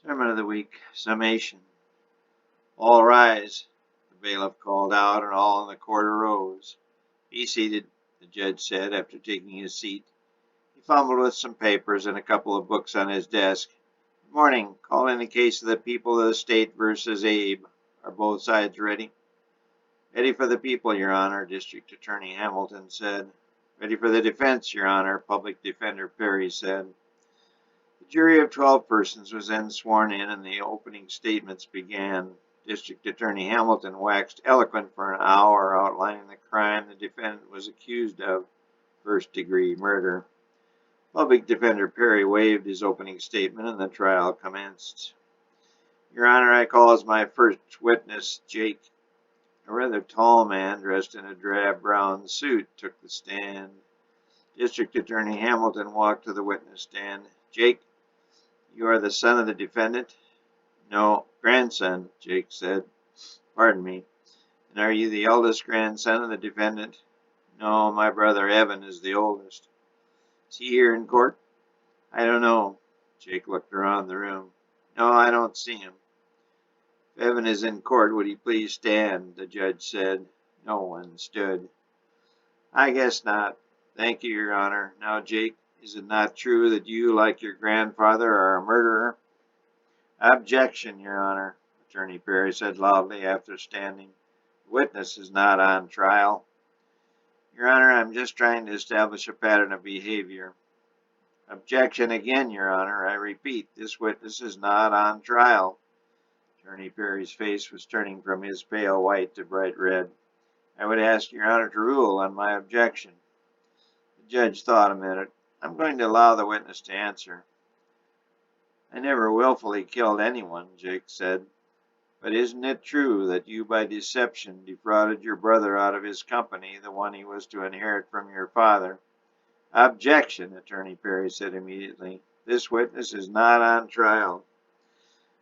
Sermon of the Week, Summation. All rise, the bailiff called out, and all in the court arose. Be seated, the judge said after taking his seat. He fumbled with some papers and a couple of books on his desk. Good morning. Calling the case of the people of the state versus Abe. Are both sides ready? Ready for the people, Your Honor, District Attorney Hamilton said. Ready for the defense, Your Honor, Public Defender Perry said. The jury of 12 persons was then sworn in and the opening statements began. District Attorney Hamilton waxed eloquent for an hour, outlining the crime the defendant was accused of, first-degree murder. Public Defender Perry waived his opening statement and the trial commenced. Your Honor, I call as my first witness, Jake. A rather tall man dressed in a drab brown suit took the stand. District Attorney Hamilton walked to the witness stand. Jake, you are the son of the defendant? No, grandson, Jake said. Pardon me. And are you the eldest grandson of the defendant? No, my brother Evan is the oldest. Is he here in court? I don't know. Jake looked around the room. No, I don't see him. If Evan is in court, would he please stand? The judge said. No one stood. I guess not. Thank you, Your Honor. Now, Jake, is it not true that you, like your grandfather, are a murderer? Objection, Your Honor, Attorney Perry said loudly after standing. The witness is not on trial. Your Honor, I'm just trying to establish a pattern of behavior. Objection again, Your Honor. I repeat, this witness is not on trial. Attorney Perry's face was turning from his pale white to bright red. I would ask Your Honor to rule on my objection. The judge thought a minute. I'm going to allow the witness to answer. I never willfully killed anyone, Jake said. But isn't it true that you by deception defrauded your brother out of his company, the one he was to inherit from your father? Objection, Attorney Perry said immediately. This witness is not on trial.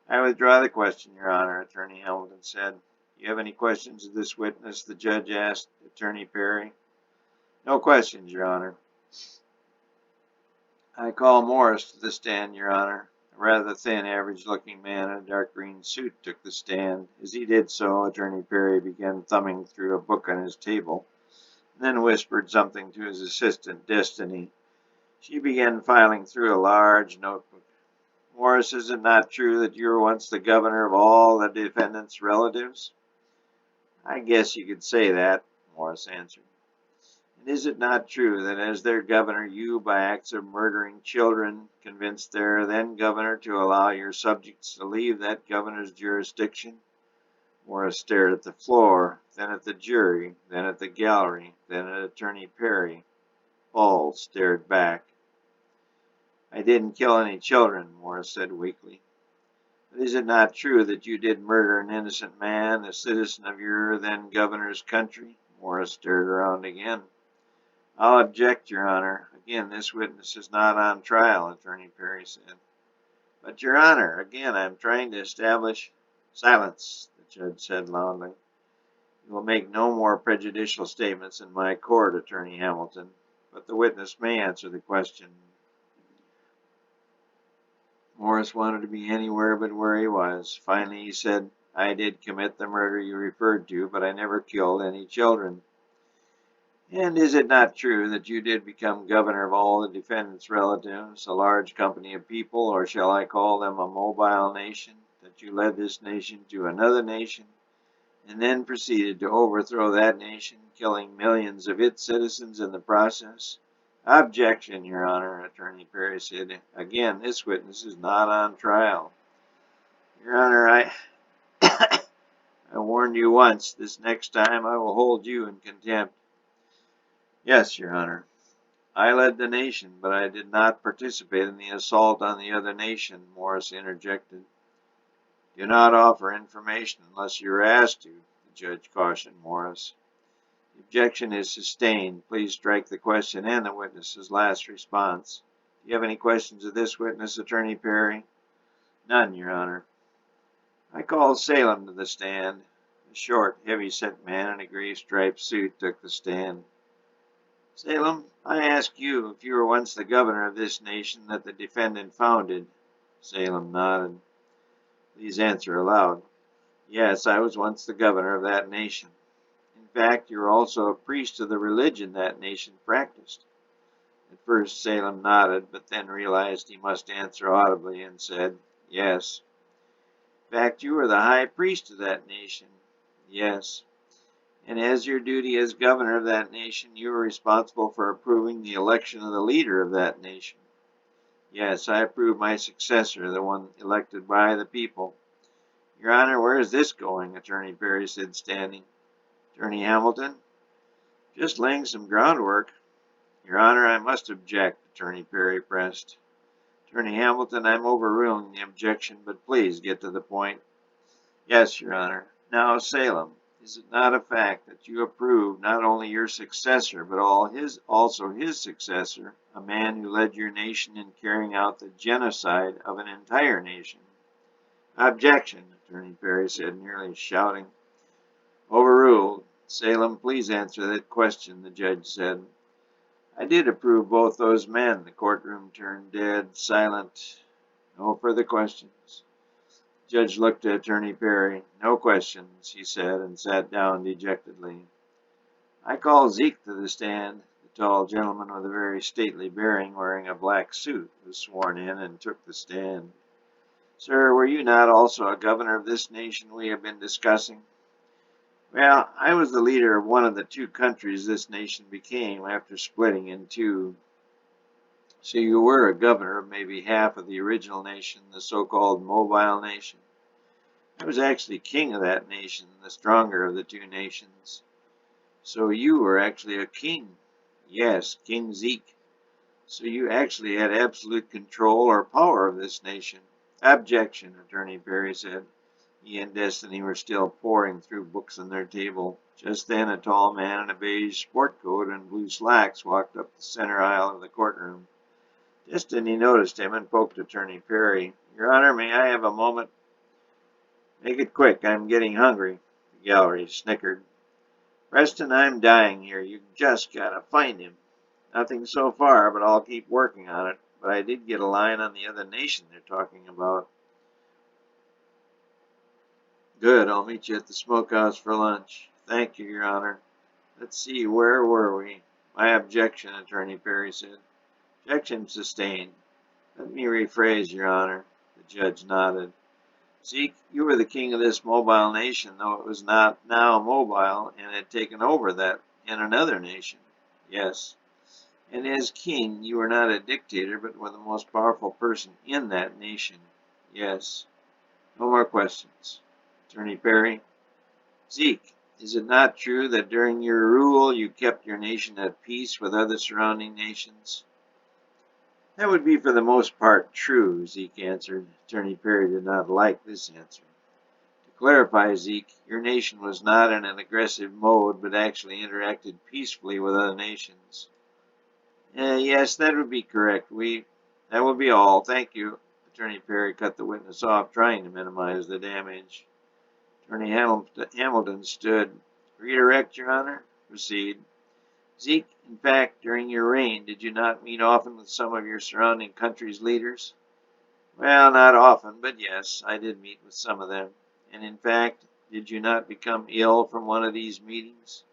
I withdraw the question, Your Honor, Attorney Hamilton said. Do you have any questions of this witness? The judge asked Attorney Perry. No questions, Your Honor. I call Morris to the stand, Your Honor. A rather thin, average-looking man in a dark green suit took the stand. As he did so, Attorney Perry began thumbing through a book on his table, and then whispered something to his assistant, Destiny. She began filing through a large notebook. Morris, is it not true that you were once the governor of all the defendant's relatives? I guess you could say that, Morris answered. And is it not true that as their governor, you, by acts of murdering children, convinced their then governor to allow your subjects to leave that governor's jurisdiction? Morris stared at the floor, then at the jury, then at the gallery, then at Attorney Perry. All stared back. I didn't kill any children, Morris said weakly. But is it not true that you did murder an innocent man, a citizen of your then governor's country? Morris stared around again. I'll object, Your Honor. Again, this witness is not on trial, Attorney Perry said. But, Your Honor, again, I'm trying to establish... Silence, the judge said loudly. You will make no more prejudicial statements in my court, Attorney Hamilton, but the witness may answer the question. Morris wanted to be anywhere but where he was. Finally, he said, I did commit the murder you referred to, but I never killed any children. And is it not true that you did become governor of all the defendant's relatives, a large company of people, or shall I call them a mobile nation, that you led this nation to another nation, and then proceeded to overthrow that nation, killing millions of its citizens in the process? Objection, Your Honor, Attorney Perry said. Again, this witness is not on trial. Your Honor, I warned you once. This next time I will hold you in contempt. Yes, Your Honor. I led the nation, but I did not participate in the assault on the other nation, Morris interjected. Do not offer information unless you are asked to, the judge cautioned Morris. The objection is sustained. Please strike the question and the witness's last response. Do you have any questions of this witness, Attorney Perry? None, Your Honor. I call Salem to the stand. A short, heavy-set man in a gray-striped suit took the stand. Salem, I ask you if you were once the governor of this nation that the defendant founded. Salem nodded. Please answer aloud. Yes, I was once the governor of that nation. In fact, you were also a priest of the religion that nation practiced. At first Salem nodded, but then realized he must answer audibly and said, Yes. In fact, you were the high priest of that nation. Yes. And as your duty as governor of that nation, you were responsible for approving the election of the leader of that nation. Yes, I approve my successor, the one elected by the people. Your Honor, where is this going? Attorney Perry said, standing. Attorney Hamilton, just laying some groundwork. Your Honor, I must object, Attorney Perry pressed. Attorney Hamilton, I'm overruling the objection, but please get to the point. Yes, Your Honor. Now, Salem, is it not a fact that you approve not only your successor, but also his successor, a man who led your nation in carrying out the genocide of an entire nation? Objection, Attorney Perry said, nearly shouting. Overruled. Salem, please answer that question, the judge said. I did approve both those men. The courtroom turned dead, silent. No further questions. The judge looked at Attorney Perry. No questions, he said, and sat down dejectedly. I call Zeke to the stand. The tall gentleman with a very stately bearing, wearing a black suit, was sworn in and took the stand. Sir, were you not also a governor of this nation we have been discussing? Well, I was the leader of one of the two countries this nation became after splitting in two. So you were a governor of maybe half of the original nation, the so-called mobile nation. I was actually king of that nation, the stronger of the two nations. So you were actually a king. Yes, King Zeke. So you actually had absolute control or power of this nation. Objection, Attorney Perry said. He and Destiny were still poring through books on their table. Just then a tall man in a beige sport coat and blue slacks walked up the center aisle of the courtroom. Destiny noticed him and poked Attorney Perry. Your Honor, may I have a moment? Make it quick, I'm getting hungry. The gallery snickered. Preston, I'm dying here. You just gotta find him. Nothing so far, but I'll keep working on it. But I did get a line on the other nation they're talking about. Good, I'll meet you at the smokehouse for lunch. Thank you, Your Honor. Let's see, where were we? My objection, Attorney Perry said. Objection sustained. Let me rephrase, Your Honor. The judge nodded. Zeke, you were the king of this mobile nation, though it was not now mobile and had taken over that in another nation. Yes. And as king, you were not a dictator, but were the most powerful person in that nation. Yes. No more questions. Attorney Perry. Zeke, is it not true that during your rule you kept your nation at peace with other surrounding nations? That would be for the most part true, Zeke answered. Attorney Perry did not like this answer. To clarify, Zeke, your nation was not in an aggressive mode, but actually interacted peacefully with other nations. Yes, that would be correct. That will be all. Thank you. Attorney Perry cut the witness off, trying to minimize the damage. Attorney Hamilton stood. Redirect, Your Honor. Proceed. Zeke, in fact, during your reign, did you not meet often with some of your surrounding country's leaders? Well, not often, but yes, I did meet with some of them. And in fact, did you not become ill from one of these meetings?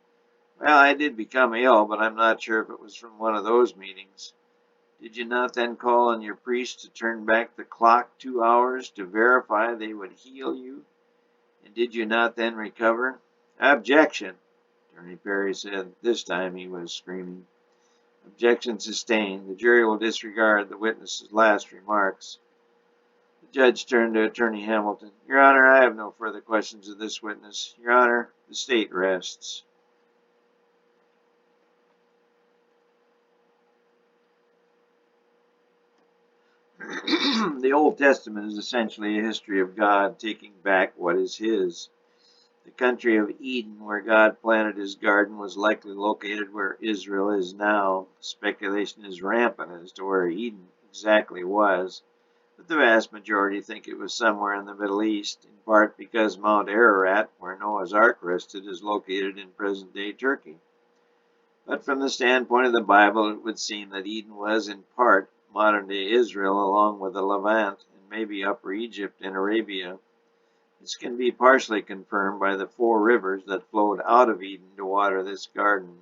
Well, I did become ill, but I'm not sure if it was from one of those meetings. Did you not then call on your priest to turn back the clock 2 hours to verify they would heal you? And did you not then recover? Objection, Attorney Perry said. This time he was screaming. Objection sustained. The jury will disregard the witness's last remarks. The judge turned to Attorney Hamilton. Your Honor, I have no further questions of this witness. Your Honor, the state rests. The Old Testament is essentially a history of God taking back what is his. The country of Eden, where God planted his garden, was likely located where Israel is now. Speculation is rampant as to where Eden exactly was, but the vast majority think it was somewhere in the Middle East, in part because Mount Ararat, where Noah's Ark rested, is located in present-day Turkey. But from the standpoint of the Bible, it would seem that Eden was, in part, modern-day Israel, along with the Levant and maybe Upper Egypt and Arabia. This can be partially confirmed by the 4 rivers that flowed out of Eden to water this garden.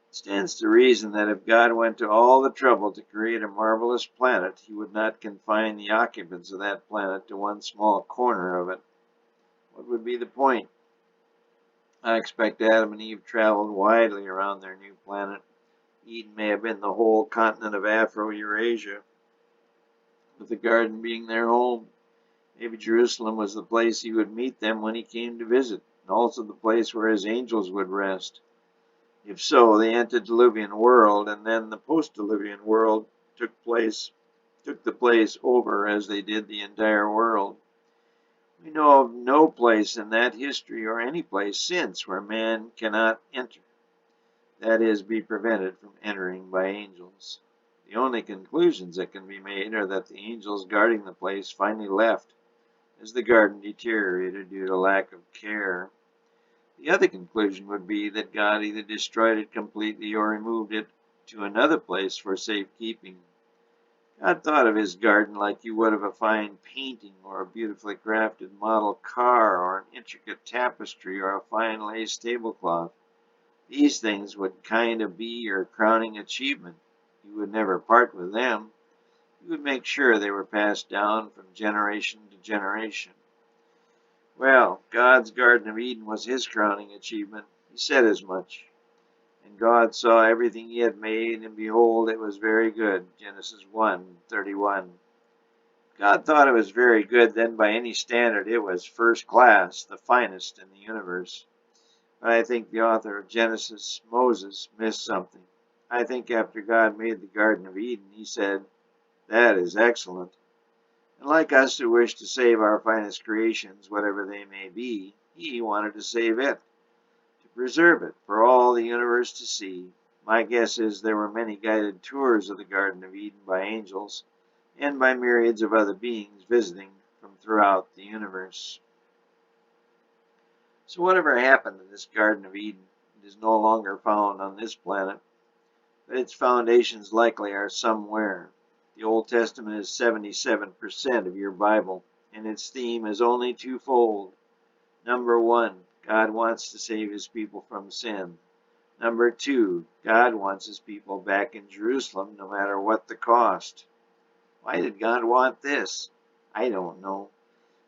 It stands to reason that if God went to all the trouble to create a marvelous planet, he would not confine the occupants of that planet to one small corner of it. What would be the point? I expect Adam and Eve traveled widely around their new planet. Eden may have been the whole continent of Afro-Eurasia, with the garden being their home. Maybe Jerusalem was the place he would meet them when he came to visit, and also the place where his angels would rest. If so, the antediluvian world and then the post-diluvian world took the place over as they did the entire world. We know of no place in that history or any place since where man cannot enter, that is, be prevented from entering by angels. The only conclusions that can be made are that the angels guarding the place finally left as the garden deteriorated due to lack of care. The other conclusion would be that God either destroyed it completely or removed it to another place for safekeeping. God thought of his garden like you would of a fine painting or a beautifully crafted model car or an intricate tapestry or a fine lace tablecloth. These things would kind of be your crowning achievement. You would never part with them. You would make sure they were passed down from generation to generation. Well, God's Garden of Eden was his crowning achievement. He said as much. And God saw everything he had made, and behold, it was very good. Genesis 1:31. God thought it was very good, then by any standard it was first class, the finest in the universe. But I think the author of Genesis, Moses, missed something. I think after God made the Garden of Eden, he said, "That is excellent." And like us who wish to save our finest creations, whatever they may be, he wanted to save it, to preserve it for all the universe to see. My guess is there were many guided tours of the Garden of Eden by angels and by myriads of other beings visiting from throughout the universe. So whatever happened to this Garden of Eden, it is no longer found on this planet, but its foundations likely are somewhere. The Old Testament is 77% of your Bible, and its theme is only twofold. Number 1, God wants to save his people from sin. Number 2, God wants his people back in Jerusalem no matter what the cost. Why did God want this? I don't know.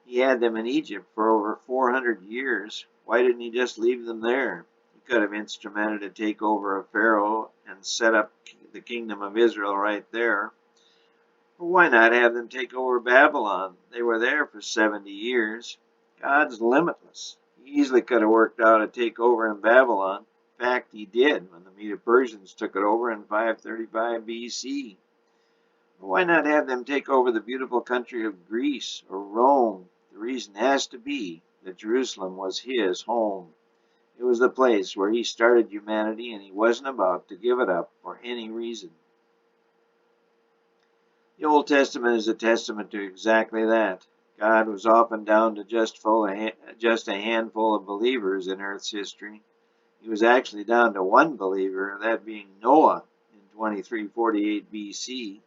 He had them in Egypt for over 400 years. Why didn't he just leave them there? He could have instrumented to take over a pharaoh and set up the kingdom of Israel right there. Or why not have them take over Babylon? They were there for 70 years. God's limitless. He easily could have worked out a takeover in Babylon. In fact, he did when the Medo-Persians took it over in 535 BC. Or why not have them take over the beautiful country of Greece or Rome? The reason has to be that Jerusalem was his home. It was the place where he started humanity, and he wasn't about to give it up for any reason. The Old Testament is a testament to exactly that. God was often down to just a handful of believers in Earth's history. He was actually down to one believer, that being Noah in 2348 BC.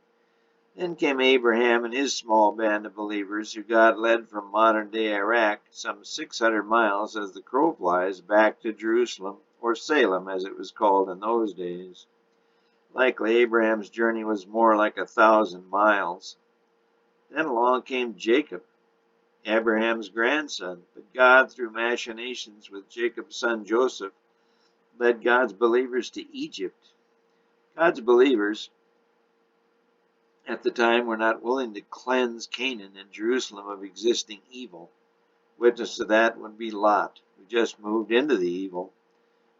Then came Abraham and his small band of believers who God led from modern-day Iraq, some 600 miles as the crow flies, back to Jerusalem, or Salem as it was called in those days. Likely Abraham's journey was more like 1,000 miles. Then along came Jacob, Abraham's grandson, but God, through machinations with Jacob's son Joseph, led God's believers to Egypt. God's believers at the time were not willing to cleanse Canaan and Jerusalem of existing evil. Witness to that would be Lot, who just moved into the evil.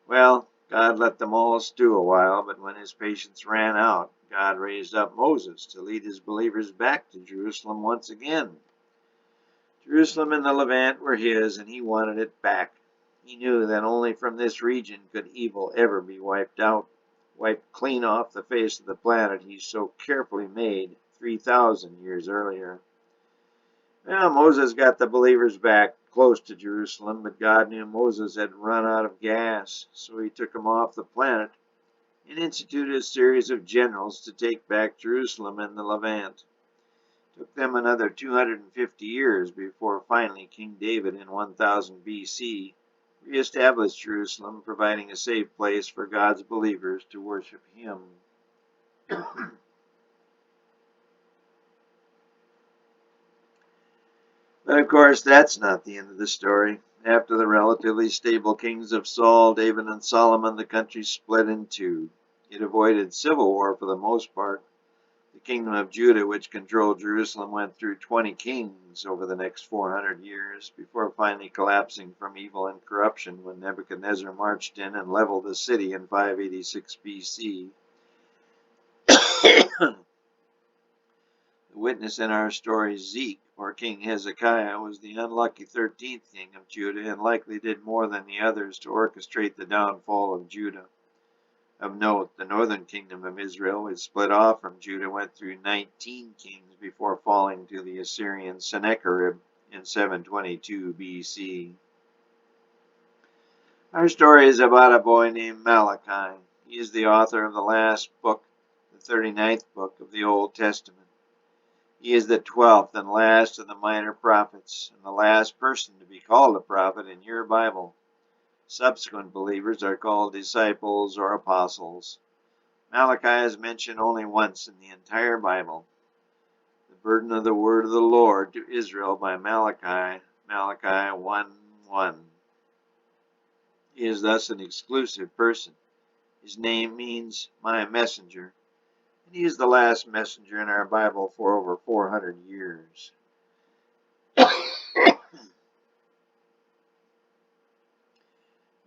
Well, God let them all stew a while, but when his patience ran out, God raised up Moses to lead his believers back to Jerusalem once again. Jerusalem and the Levant were his, and he wanted it back. He knew that only from this region could evil ever be wiped out, wiped clean off the face of the planet he so carefully made 3,000 years earlier. Well, Moses got the believers back close to Jerusalem, but God knew Moses had run out of gas, so he took him off the planet and instituted a series of generals to take back Jerusalem and the Levant. It took them another 250 years before finally King David in 1000 BC re-established Jerusalem, providing a safe place for God's believers to worship Him. But of course, that's not the end of the story. After the relatively stable kings of Saul, David, and Solomon, the country split in two. It avoided civil war for the most part. The kingdom of Judah, which controlled Jerusalem, went through 20 kings over the next 400 years, before finally collapsing from evil and corruption when Nebuchadnezzar marched in and leveled the city in 586 BC. The witness in our story, Zeke, or King Hezekiah, was the unlucky 13th king of Judah and likely did more than the others to orchestrate the downfall of Judah. Of note, the northern kingdom of Israel, which split off from Judah, went through 19 kings before falling to the Assyrian Sennacherib in 722 BC. Our story is about a boy named Malachi. He is the author of the last book, the 39th book of the Old Testament. He is the 12th and last of the minor prophets, and the last person to be called a prophet in your Bible. Subsequent believers are called disciples or apostles. Malachi is mentioned only once in the entire Bible. The burden of the word of the Lord to Israel by Malachi, Malachi 1:1. He is thus an exclusive person. His name means my messenger, and he is the last messenger in our Bible for over 400 years.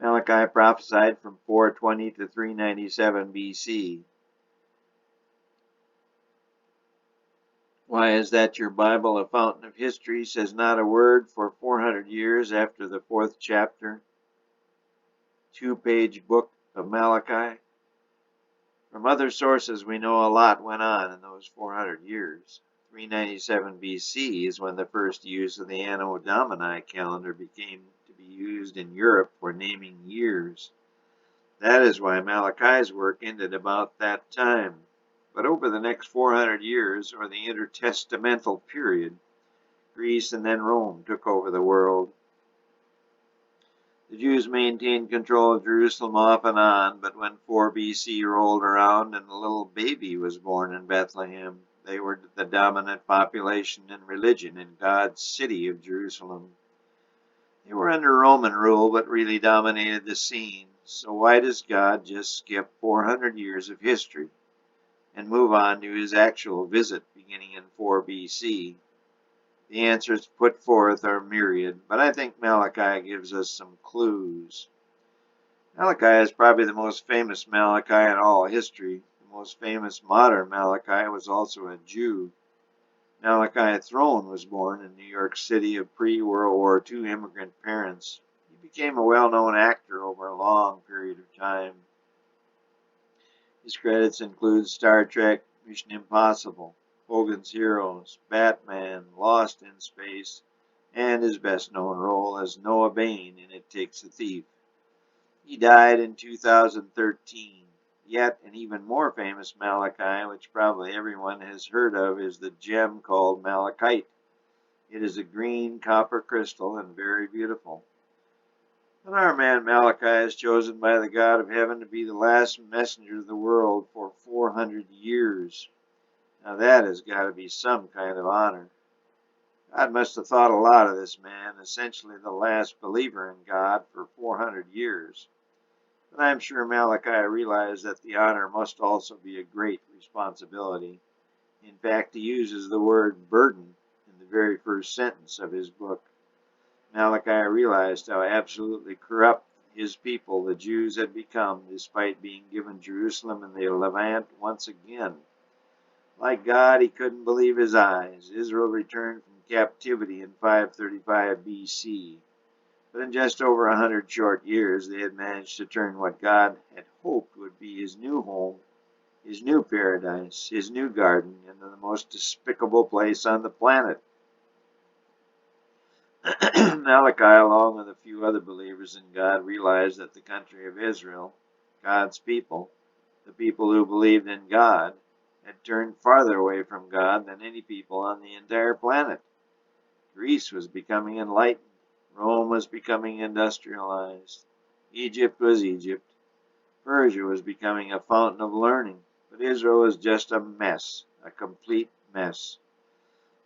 Malachi prophesied from 420 to 397 BC. Why is that your Bible, a fountain of history, says not a word for 400 years after the 4th chapter, 2-page book of Malachi? From other sources we know a lot went on in those 400 years. 397 BC is when the first use of the Anno Domini calendar became to be used in Europe for naming years. That is why Malachi's work ended about that time. But over the next 400 years, or the intertestamental period, Greece and then Rome took over the world. The Jews maintained control of Jerusalem off and on, but when 4 BC rolled around and a little baby was born in Bethlehem, they were the dominant population and religion in God's city of Jerusalem. They were under Roman rule, but really dominated the scene. So why does God just skip 400 years of history and move on to his actual visit beginning in 4 BC? The answers put forth are myriad, but I think Malachi gives us some clues. Malachi is probably the most famous Malachi in all history. The most famous modern Malachi was also a Jew. Malachi Throne was born in New York City of pre-World War II immigrant parents. He became a well-known actor over a long period of time. His credits include Star Trek, Mission Impossible, Hogan's Heroes, Batman, Lost in Space, and his best-known role as Noah Bain in It Takes a Thief. He died in 2013. Yet an even more famous Malachi, which probably everyone has heard of, is the gem called malachite. It is a green copper crystal and very beautiful. And our man Malachi is chosen by the God of heaven to be the last messenger of the world for 400 years. Now that has got to be some kind of honor. God must have thought a lot of this man, essentially the last believer in God for 400 years. But I'm sure Malachi realized that the honor must also be a great responsibility. In fact, he uses the word burden in the very first sentence of his book. Malachi realized how absolutely corrupt his people, the Jews, had become, despite being given Jerusalem and the Levant once again. Like God, he couldn't believe his eyes. Israel returned from captivity in 535 BC. But in just over 100 short years, they had managed to turn what God had hoped would be his new home, his new paradise, his new garden, into the most despicable place on the planet. Malachi, along with a few other believers in God, realized that the country of Israel, God's people, the people who believed in God, had turned farther away from God than any people on the entire planet. Greece was becoming enlightened. Rome was becoming industrialized. Egypt was Egypt. Persia was becoming a fountain of learning. But Israel was just a mess, a complete mess.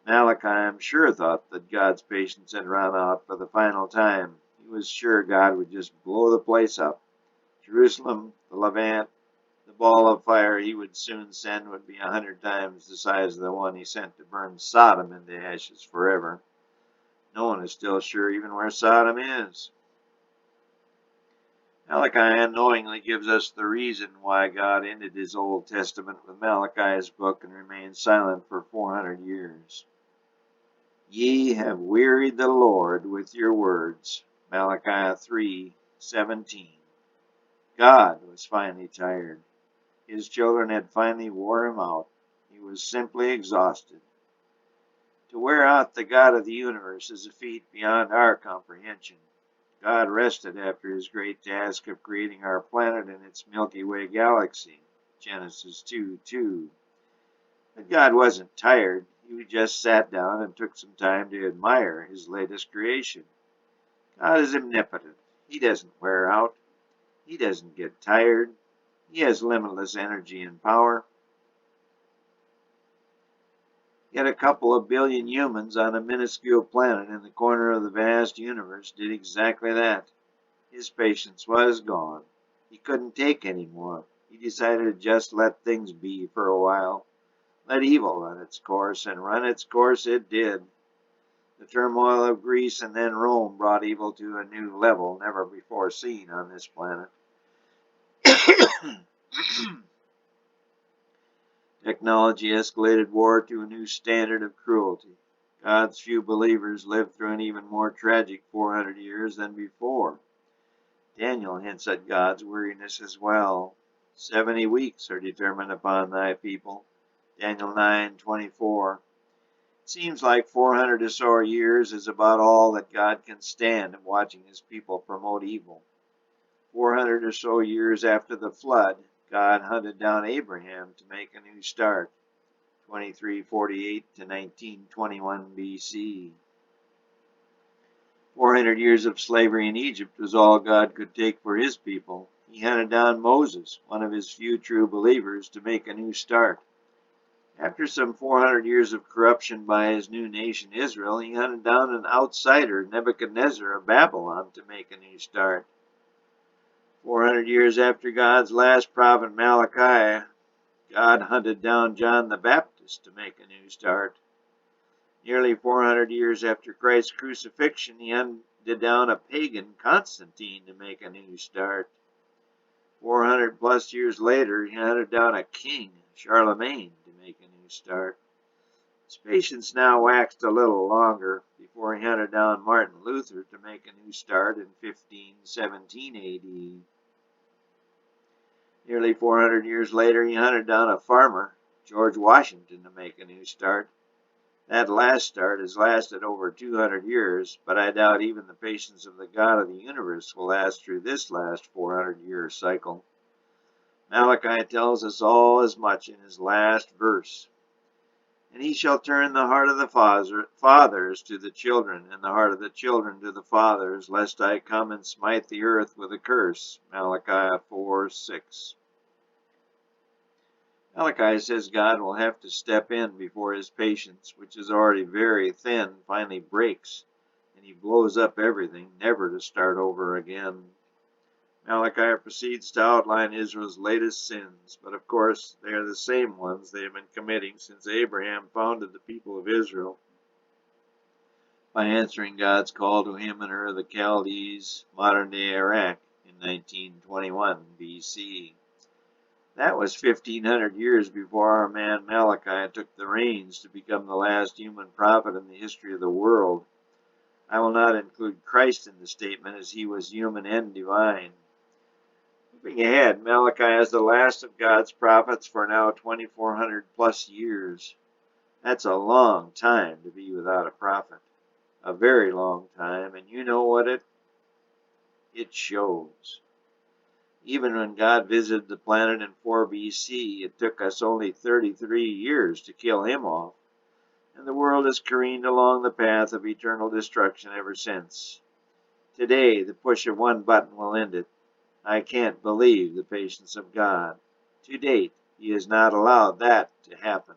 Malachi, I'm sure, thought that God's patience had run out for the final time. He was sure God would just blow the place up. Jerusalem, the Levant, the ball of fire he would soon send would be 100 times the size of the one he sent to burn Sodom into ashes forever. No one is still sure even where Sodom is. Malachi unknowingly gives us the reason why God ended his Old Testament with Malachi's book and remained silent for 400 years. Ye have wearied the Lord with your words. Malachi 3:17. God was finally tired. His children had finally wore him out. He was simply exhausted. To wear out the God of the universe is a feat beyond our comprehension. God rested after his great task of creating our planet and its Milky Way galaxy. Genesis 2:2. But God wasn't tired. He just sat down and took some time to admire his latest creation. God is omnipotent. He doesn't wear out. He doesn't get tired. He has limitless energy and power. Yet a couple of billion humans on a minuscule planet in the corner of the vast universe did exactly that. His patience was gone. He couldn't take any more. He decided to just let things be for a while. Let evil run its course, and run its course it did. The turmoil of Greece and then Rome brought evil to a new level never before seen on this planet. Technology escalated war to a new standard of cruelty. God's few believers lived through an even more tragic 400 years than before. Daniel hints at God's weariness as well. 70 weeks are determined upon thy people. Daniel 9:24. It seems like 400 or so years is about all that God can stand in watching his people promote evil. 400 or so years after the flood, God hunted down Abraham to make a new start. 2348 to 1921 BC. 400 years of slavery in Egypt was all God could take for his people. He hunted down Moses, one of his few true believers, to make a new start. After some 400 years of corruption by his new nation Israel, he hunted down an outsider, Nebuchadnezzar of Babylon, to make a new start. 400 years after God's last prophet Malachi, God hunted down John the Baptist to make a new start. Nearly 400 years after Christ's crucifixion, he hunted down a pagan, Constantine, to make a new start. 400 plus years later, he hunted down a king, Charlemagne, to make a new start. His patience now waxed a little longer before he hunted down Martin Luther to make a new start in 1517 AD. Nearly 400 years later, he hunted down a farmer, George Washington, to make a new start. That last start has lasted over 200 years, but I doubt even the patience of the God of the universe will last through this last 400-year cycle. Malachi tells us all as much in his last verse. And he shall turn the heart of the fathers to the children, and the heart of the children to the fathers, lest I come and smite the earth with a curse. Malachi 4:6. Malachi says God will have to step in before his patience, which is already very thin, finally breaks, and he blows up everything, never to start over again. Malachi proceeds to outline Israel's latest sins, but of course they are the same ones they have been committing since Abraham founded the people of Israel by answering God's call to him in Ur of the Chaldees, modern-day Iraq, in 1921 BC. That was 1,500 years before our man Malachi took the reins to become the last human prophet in the history of the world. I will not include Christ in the statement, as he was human and divine. Moving ahead, Malachi is the last of God's prophets for now 2,400 plus years. That's a long time to be without a prophet. A very long time, and you know what it shows. Even when God visited the planet in 4 BC, it took us only 33 years to kill him off, and the world has careened along the path of eternal destruction ever since. Today, the push of one button will end it. I can't believe the patience of God. To date, he has not allowed that to happen.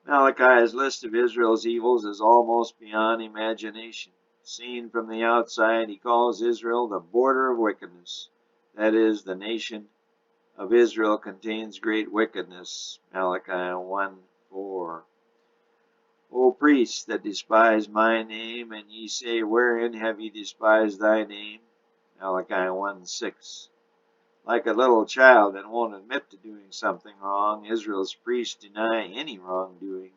Malachi's list of Israel's evils is almost beyond imagination. Seen from the outside, he calls Israel the border of wickedness. That is, the nation of Israel contains great wickedness. Malachi 1:4. O priests that despise my name, and ye say, wherein have ye despised thy name? Malachi 1:6. Like a little child that won't admit to doing something wrong, Israel's priests deny any wrongdoing.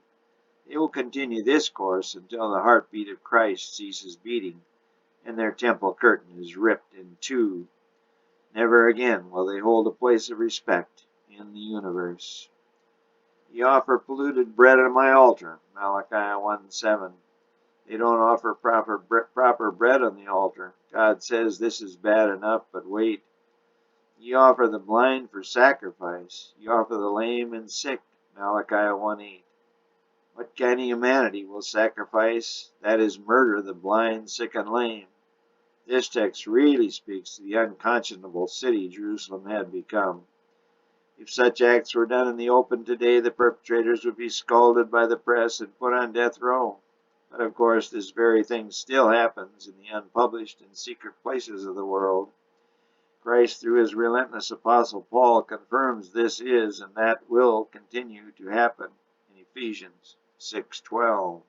They will continue this course until the heartbeat of Christ ceases beating and their temple curtain is ripped in two. Never again will they hold a place of respect in the universe. Ye offer polluted bread on my altar, Malachi 1:7. They don't offer proper bread on the altar. God says this is bad enough, but wait. Ye offer the blind for sacrifice. Ye offer the lame and sick, Malachi 1:8. What kind of humanity will sacrifice? That is murder the blind, sick, and lame. This text really speaks to the unconscionable city Jerusalem had become. If such acts were done in the open today, the perpetrators would be scalded by the press and put on death row. But of course, this very thing still happens in the unpublished and secret places of the world. Christ, through his relentless apostle Paul, confirms this is and that will continue to happen in Ephesians 6:12.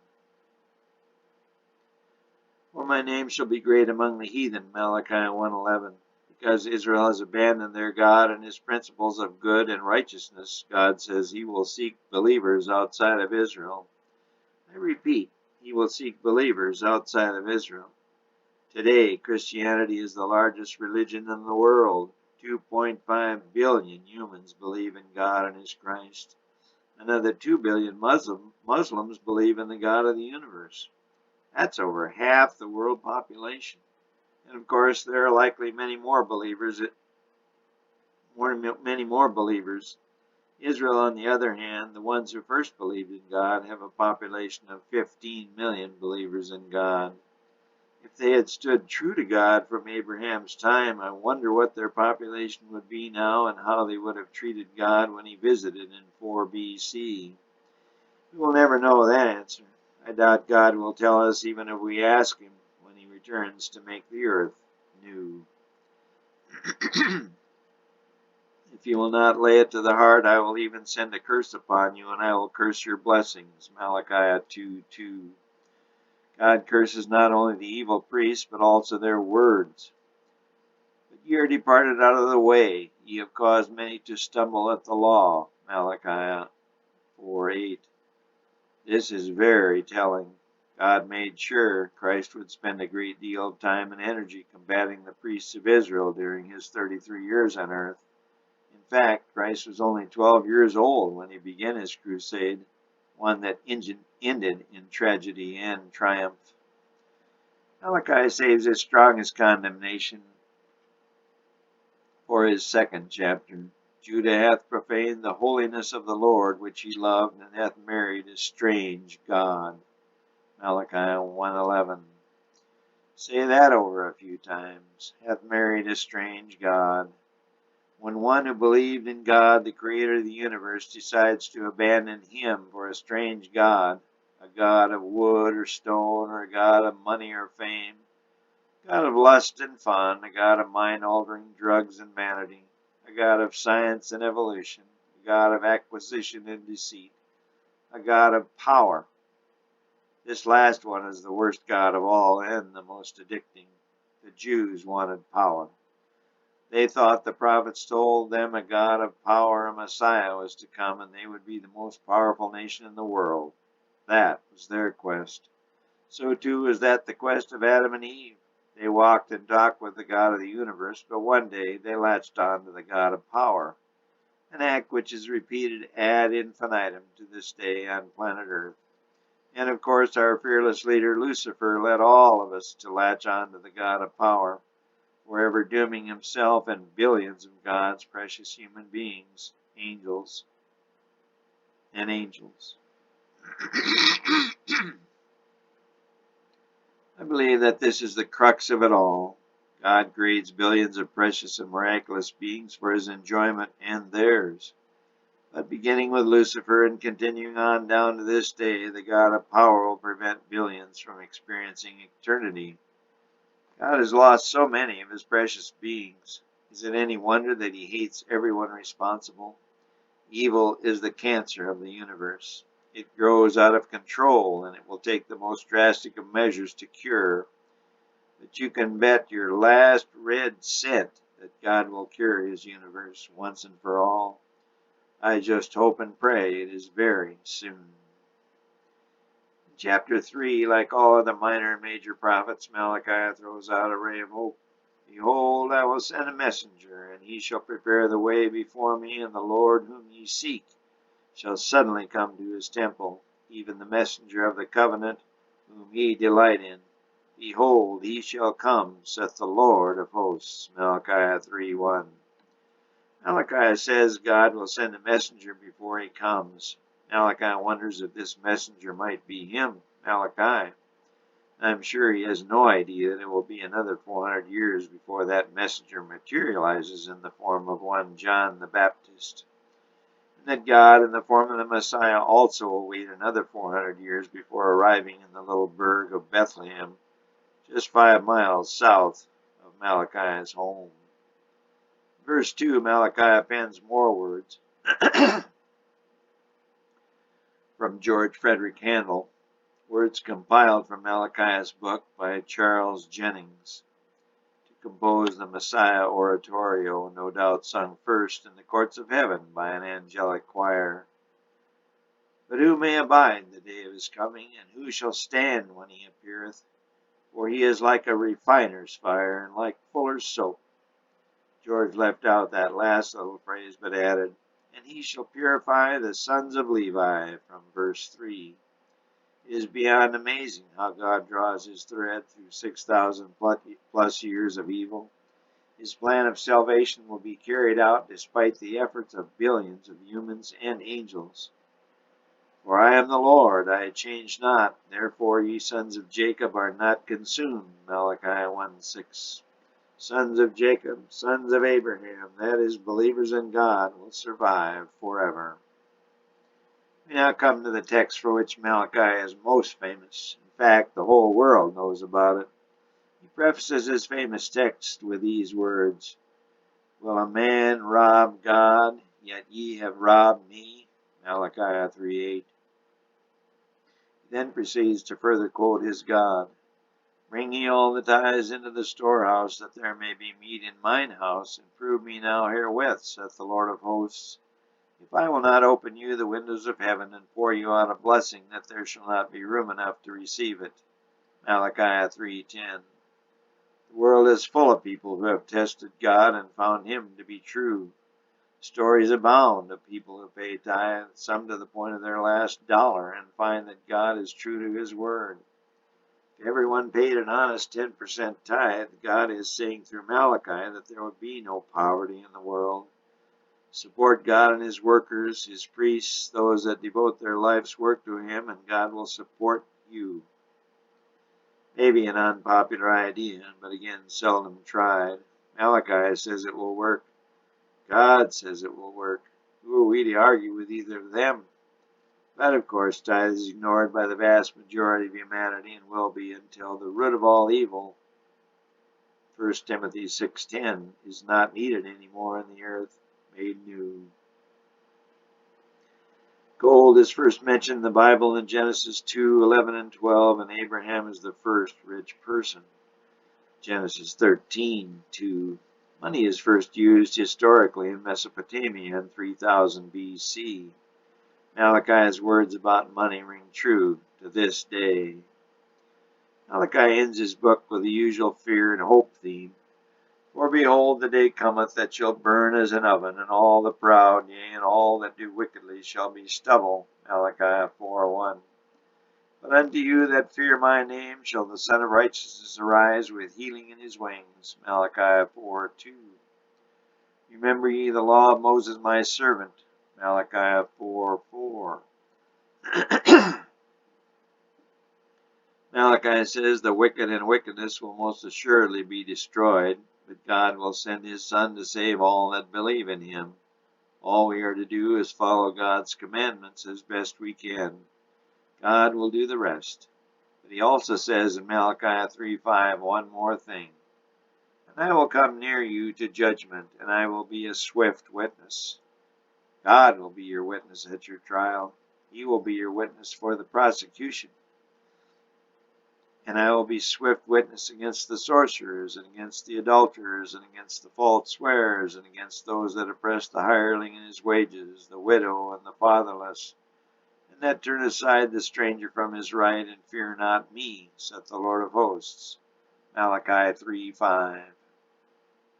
For my name shall be great among the heathen, Malachi 1:11. Because Israel has abandoned their God and his principles of good and righteousness, God says he will seek believers outside of Israel. I repeat, he will seek believers outside of Israel. Today, Christianity is the largest religion in the world. 2.5 billion humans believe in God and his Christ. Another 2 billion Muslims believe in the God of the universe. That's over half the world population. And of course, there are likely many more believers. Israel, on the other hand, the ones who first believed in God, have a population of 15 million believers in God. If they had stood true to God from Abraham's time, I wonder what their population would be now and how they would have treated God when he visited in 4 BC. We will never know that answer. I doubt God will tell us even if we ask him when he returns to make the earth new. If you will not lay it to the heart, I will even send a curse upon you, and I will curse your blessings. Malachi 2:2. God curses not only the evil priests, but also their words. But ye are departed out of the way. Ye have caused many to stumble at the law. Malachi 4:8. This is very telling. God made sure Christ would spend a great deal of time and energy combating the priests of Israel during his 33 years on earth. In fact, Christ was only 12 years old when he began his crusade, one that ended in tragedy and triumph. Malachi saves his strongest condemnation for his second chapter. Judah hath profaned the holiness of the Lord, which he loved, and hath married a strange God. Malachi 1:11. Say that over a few times. Hath married a strange God. When one who believed in God, the creator of the universe, decides to abandon him for a strange God, a God of wood or stone, or a God of money or fame, a God of lust and fun, a God of mind-altering drugs and vanity, a God of science and evolution, a God of acquisition and deceit, a God of power. This last one is the worst God of all and the most addicting. The Jews wanted power. They thought the prophets told them a God of power, a Messiah, was to come, and they would be the most powerful nation in the world. That was their quest. So too is that the quest of Adam and Eve. They walked and talked with the God of the universe, but one day they latched on to the God of power, an act which is repeated ad infinitum to this day on planet Earth. And of course, our fearless leader Lucifer led all of us to latch on to the God of power, forever dooming himself and billions of God's precious human beings, angels and angels. I believe that this is the crux of it all. God creates billions of precious and miraculous beings for his enjoyment and theirs. But beginning with Lucifer and continuing on down to this day, the God of power will prevent billions from experiencing eternity. God has lost so many of his precious beings. Is it any wonder that he hates everyone responsible? Evil is the cancer of the universe. It grows out of control, and it will take the most drastic of measures to cure. But you can bet your last red cent that God will cure his universe once and for all. I just hope and pray it is very soon. In chapter 3, like all of the minor and major prophets, Malachi throws out a ray of hope. Behold, I will send a messenger, and he shall prepare the way before me, and the Lord whom ye seek shall suddenly come to his temple, even the messenger of the covenant, whom ye delight in. Behold, he shall come, saith the Lord of hosts. Malachi 3:1. Malachi says God will send a messenger before he comes. Malachi wonders if this messenger might be him, Malachi. I'm sure he has no idea that it will be another 400 years before that messenger materializes in the form of one John the Baptist. And that God, in the form of the Messiah, also will wait another 400 years before arriving in the little burg of Bethlehem, just 5 miles south of Malachi's home. Verse 2, Malachi pens more words from George Frederick Handel, words compiled from Malachi's book by Charles Jennings to compose the Messiah oratorio, no doubt sung first in the courts of heaven by an angelic choir. But who may abide the day of his coming, and who shall stand when he appeareth? For he is like a refiner's fire, and like fuller's soap. George left out that last little phrase, but added, and he shall purify the sons of Levi, from verse 3. It is beyond amazing how God draws his thread through 6,000 plus years of evil. His plan of salvation will be carried out despite the efforts of billions of humans and angels. For I am the Lord, I change not, therefore ye sons of Jacob are not consumed. Malachi 1:6. Sons of Jacob, sons of Abraham, that is, believers in God, will survive forever. We now come to the text for which Malachi is most famous. In fact, the whole world knows about it. He prefaces his famous text with these words, will a man rob God, yet ye have robbed me? Malachi 3:8. He then proceeds to further quote his God. Bring ye all the tithes into the storehouse, that there may be meat in mine house, and prove me now herewith, saith the Lord of hosts, if I will not open you the windows of heaven, and pour you out a blessing, that there shall not be room enough to receive it. Malachi 3:10. The world is full of people who have tested God and found him to be true. Stories abound of people who pay tithe, some to the point of their last dollar, and find that God is true to his word. If everyone paid an honest 10% tithe, God is saying through Malachi that there would be no poverty in the world. Support God and his workers, his priests, those that devote their life's work to him, and God will support you. Maybe an unpopular idea, but again, seldom tried. Malachi says it will work. God says it will work. Who are we to argue with either of them? But of course, tithe is ignored by the vast majority of humanity and will be until the root of all evil, 1 Timothy 6:10, is not needed anymore in the earth, made new. Gold is first mentioned in the Bible in Genesis 2:11 and 12, and Abraham is the first rich person. Genesis 13:2. Money is first used historically in Mesopotamia in 3000 BC. Malachi's words about money ring true to this day. Malachi ends his book with the usual fear and hope theme. For behold, the day cometh that shall burn as an oven, and all the proud, yea, and all that do wickedly shall be stubble. Malachi 4:1. But unto you that fear my name shall the Son of Righteousness arise with healing in his wings. Malachi 4:2. Remember ye the law of Moses my servant. Malachi 4:4. Malachi says the wicked and wickedness will most assuredly be destroyed, but God will send his Son to save all that believe in him. All we are to do is follow God's commandments as best we can. God will do the rest. But he also says in Malachi 3:5 one more thing. And I will come near you to judgment, and I will be a swift witness. God will be your witness at your trial. He will be your witness for the prosecution. And I will be swift witness against the sorcerers, and against the adulterers, and against the false swearers, and against those that oppress the hireling in his wages, the widow, and the fatherless, and that turn aside the stranger from his right, and fear not me, saith the Lord of hosts. Malachi 3:5.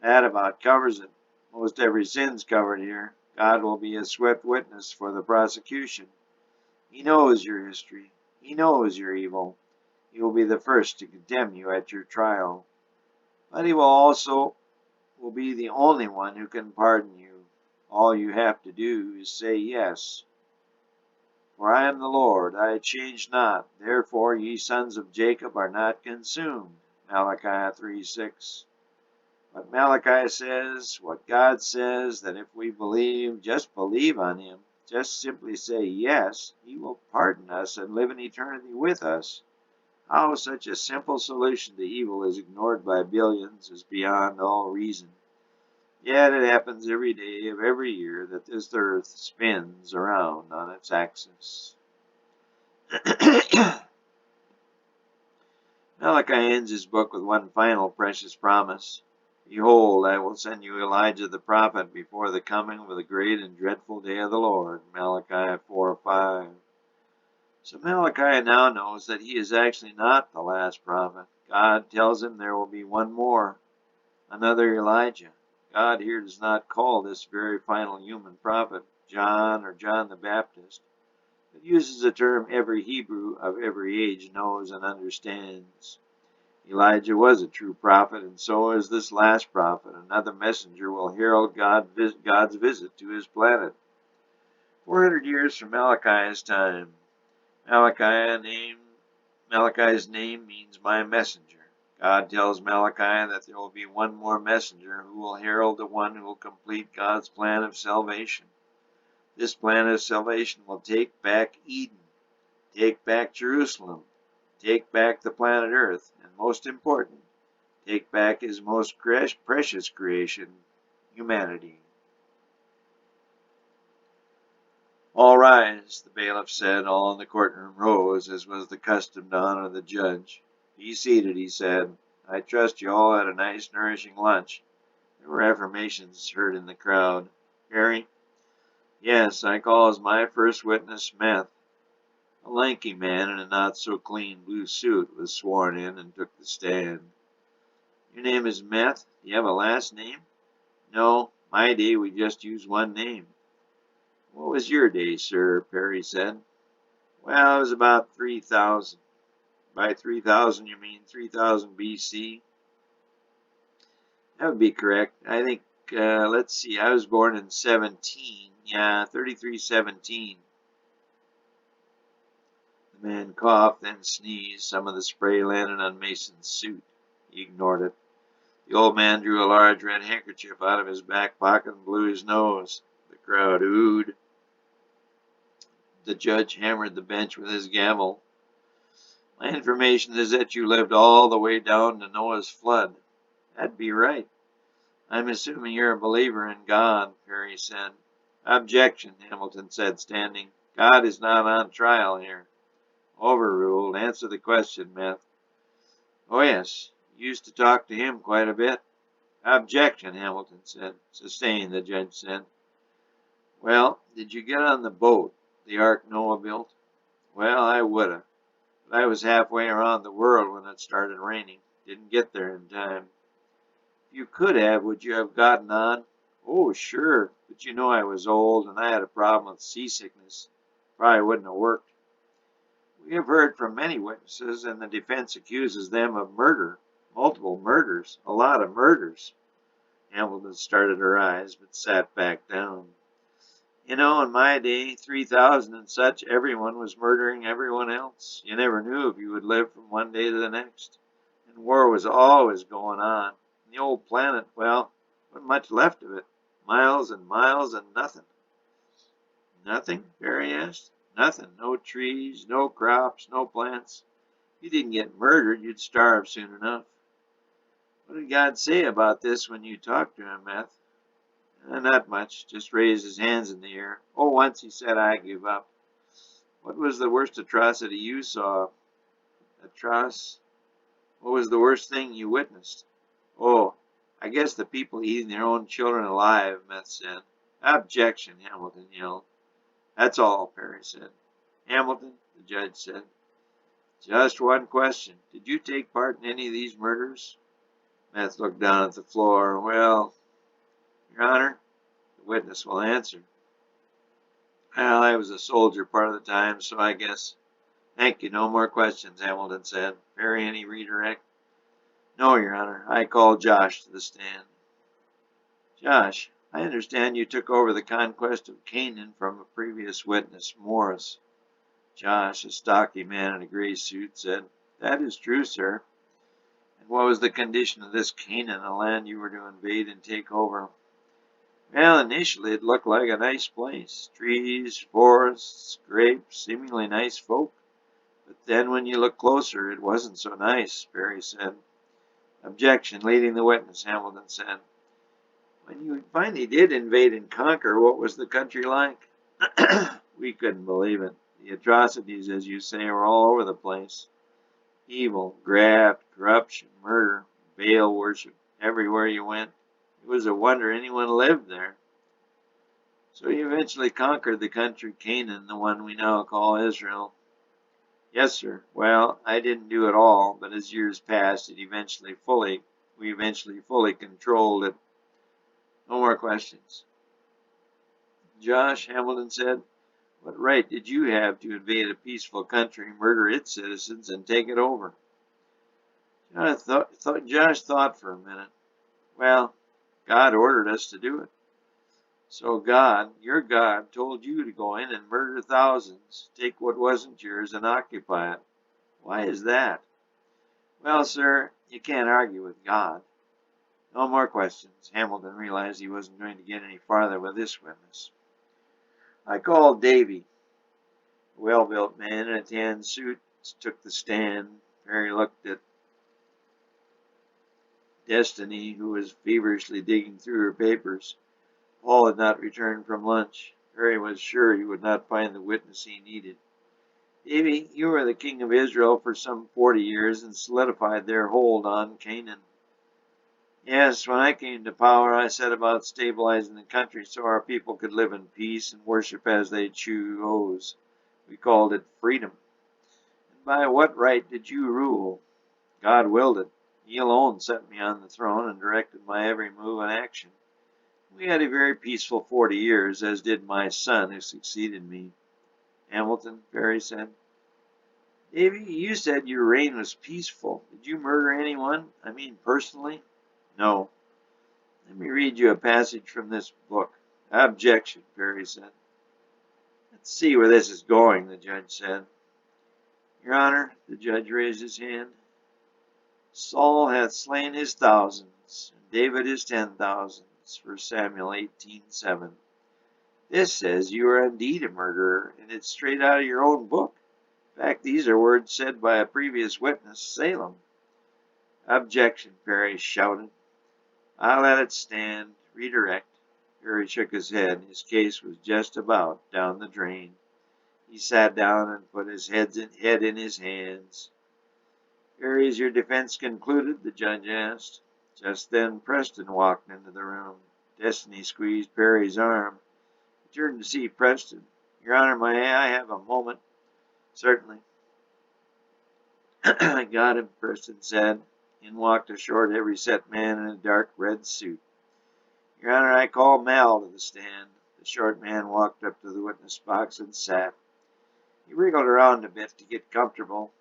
That about covers it. Most every sin's covered here. God will be a swift witness for the prosecution. He knows your history. He knows your evil. He will be the first to condemn you at your trial. But he will be the only one who can pardon you. All you have to do is say yes. For I am the Lord, I change not. Therefore ye sons of Jacob are not consumed. Malachi 3:6. But Malachi says, what God says, that if we believe, just believe on him, just simply say yes, he will pardon us and live in eternity with us. How such a simple solution to evil is ignored by billions is beyond all reason. Yet it happens every day of every year that this earth spins around on its axis. Malachi ends his book with one final precious promise. Behold, I will send you Elijah the prophet before the coming of the great and dreadful day of the Lord. Malachi 4:5. So Malachi now knows that he is actually not the last prophet. God tells him there will be one more, another Elijah. God here does not call this very final human prophet John or John the Baptist, but uses the term every Hebrew of every age knows and understands. Elijah was a true prophet, and so is this last prophet. Another messenger will herald God's visit to his planet. 400 years from Malachi's time. Malachi's name means my messenger. God tells Malachi that there will be one more messenger who will herald the one who will complete God's plan of salvation. This plan of salvation will take back Eden, take back Jerusalem, take back the planet Earth, and most important, take back his most precious creation, humanity. All rise, the bailiff said. All in the courtroom rose, as was the custom to honor the judge. Be seated, he said. I trust you all had a nice, nourishing lunch. There were affirmations heard in the crowd. Harry? Yes, I call as my first witness Meth. A lanky man in a not-so-clean blue suit was sworn in and took the stand. Your name is Meth? Do you have a last name? No, my day we just use one name. What was your day, sir? Perry said. Well, it was about 3,000. By 3,000 you mean 3,000 BC? That would be correct. I think, let's see, I was born in 17. Yeah, 3317. The man coughed, then sneezed. Some of the spray landed on Mason's suit. He ignored it. The old man drew a large red handkerchief out of his back pocket and blew his nose. The crowd oohed. The judge hammered the bench with his gavel. My information is that you lived all the way down to Noah's flood. That'd be right. I'm assuming you're a believer in God, Perry said. Objection, Hamilton said, standing. God is not on trial here. Overruled. Answer the question, Meth. Oh, yes. You used to talk to him quite a bit. Objection, Hamilton said. Sustained, the judge said. Well, did you get on the boat the Ark Noah built? Well, I woulda. But I was halfway around the world when it started raining. Didn't get there in time. If you could have, would you have gotten on? Oh, sure. But you know I was old and I had a problem with seasickness. Probably wouldn't have worked. We have heard from many witnesses, and the defense accuses them of murder. Multiple murders. A lot of murders. Hamilton started to rise, but sat back down. You know, in my day, 3,000 and such, everyone was murdering everyone else. You never knew if you would live from one day to the next. And war was always going on. And the old planet, well, wasn't much left of it. Miles and miles and nothing. Nothing? Barry asked. Nothing. No trees, no crops, no plants. If you didn't get murdered, you'd starve soon enough. What did God say about this when you talked to him, Meth? Not much. Just raised his hands in the air. Oh, once he said, I give up. What was the worst atrocity you saw? What was the worst thing you witnessed? Oh, I guess the people eating their own children alive, Meth said. Objection, Hamilton yelled. That's all, Perry said. Hamilton, the judge said. Just one question. Did you take part in any of these murders? Meth looked down at the floor. Well, Your Honor, the witness will answer. Well, I was a soldier part of the time, so I guess. Thank you. No more questions, Hamilton said. Perry, any redirect? No, Your Honor. I call Josh to the stand. Josh, I understand you took over the conquest of Canaan from a previous witness, Morris. Josh, a stocky man in a gray suit, said, That is true, sir. And what was the condition of this Canaan, the land you were to invade and take over? Well, initially it looked like a nice place. Trees, forests, grapes, seemingly nice folk. But then when you look closer, it wasn't so nice, Perry said. Objection, leading the witness, Hamilton said. When you finally did invade and conquer, what was the country like? We couldn't believe it. The atrocities, as you say, were all over the place. Evil, graft, corruption, murder, Baal worship, everywhere you went. It was a wonder anyone lived there. So you eventually conquered the country Canaan, the one we now call Israel. Yes, sir. Well, I didn't do it all, but as years passed, we eventually fully controlled it. No more questions. Josh, Hamilton said, what right did you have to invade a peaceful country, murder its citizens, and take it over? Josh thought for a minute. Well, God ordered us to do it. So God, your God, told you to go in and murder thousands, take what wasn't yours and occupy it. Why is that? Well, sir, you can't argue with God. No more questions. Hamilton realized he wasn't going to get any farther with this witness. I called Davy. A well-built man in a tan suit took the stand. Perry looked at Destiny, who was feverishly digging through her papers. Paul had not returned from lunch. Perry was sure he would not find the witness he needed. Davy, you were the king of Israel for some 40 years and solidified their hold on Canaan. Yes, when I came to power, I set about stabilizing the country so our people could live in peace and worship as they chose. We called it freedom. And by what right did you rule? God willed it. He alone set me on the throne and directed my every move and action. We had a very peaceful 40 years, as did my son who succeeded me. Hamilton, Perry said. Davy, you said your reign was peaceful. Did you murder anyone? I mean personally? No. Let me read you a passage from this book. Objection, Perry said. Let's see where this is going, the judge said. Your Honor, the judge raised his hand. Saul hath slain his thousands, and David his 10,000s, 1 Samuel 18:7. This says you are indeed a murderer, and it's straight out of your own book. In fact, these are words said by a previous witness, Salem. Objection, Perry shouted. I let it stand. Redirect. Perry shook his head. His case was just about down the drain. He sat down and put his head in his hands. Perry, is your defense concluded? The judge asked. Just then Preston walked into the room. Destiny squeezed Perry's arm. He turned to see Preston. Your Honor, may I have a moment? Certainly. I got him, Preston said. In walked a short, heavy-set man in a dark red suit. Your Honor, I call Mal to the stand. The short man walked up to the witness box and sat. He wriggled around a bit to get comfortable.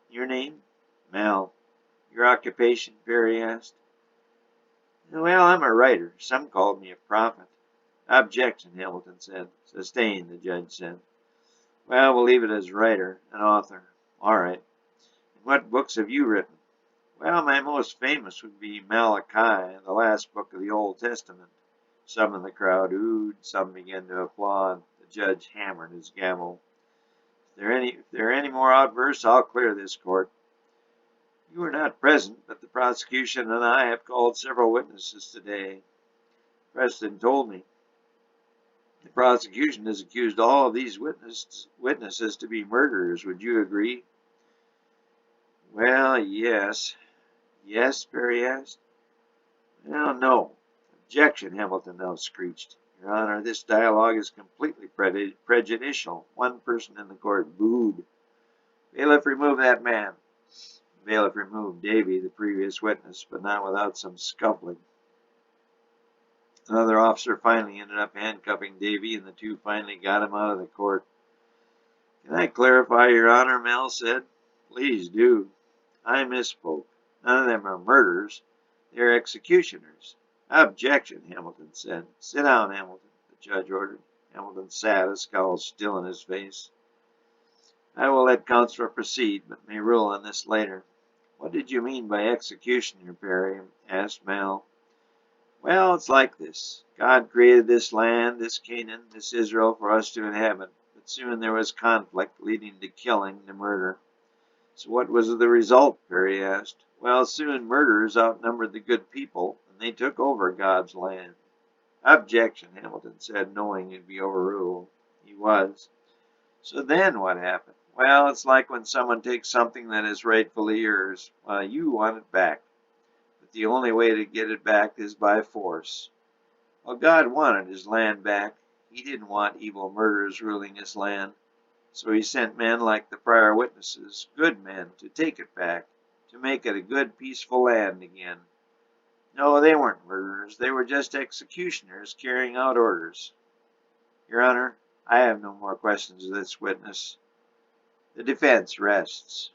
Your name? Mel. Your occupation? Perry asked. Well, I'm a writer. Some called me a prophet. Objection, Hamilton said. Sustained, the judge said. Well, we'll leave it as writer, an author. All right. And what books have you written? Well, my most famous would be Malachi, the last book of the Old Testament. Some in the crowd oohed, some began to applaud. The judge hammered his gavel. If there are any more outbursts, I'll clear this court. You were not present, but the prosecution and I have called several witnesses today. Preston told me. The prosecution has accused all of these witnesses to be murderers. Would you agree? Well, yes. Yes? Perry asked. Well, no. Objection, Hamilton now screeched. Your Honor, this dialogue is completely prejudicial. One person in the court booed. Bailiff, remove that man. The bailiff removed Davy, the previous witness, but not without some scuffling. Another officer finally ended up handcuffing Davy, and the two finally got him out of the court. Can I clarify, Your Honor? Mel said. Please do. I misspoke. None of them are murderers. They're executioners. Objection, Hamilton said. Sit down, Hamilton, the judge ordered. Hamilton sat, a scowl still in his face. I will let counsel proceed, but may rule on this later. What did you mean by executioner, Perry? Asked Mel. Well, it's like this. God created this land, this Canaan, this Israel for us to inhabit. But soon there was conflict leading to killing, to murder. So what was the result? Perry asked. Well, soon murderers outnumbered the good people, and they took over God's land. Objection, Hamilton said, knowing he'd be overruled. He was. So then what happened? Well, it's like when someone takes something that is rightfully yours. Well, you want it back. But the only way to get it back is by force. Well, God wanted his land back. He didn't want evil murderers ruling his land. So he sent men like the prior witnesses, good men, to take it back, to make it a good, peaceful land again. No, they weren't murderers. They were just executioners carrying out orders. Your Honor, I have no more questions of this witness. The defense rests.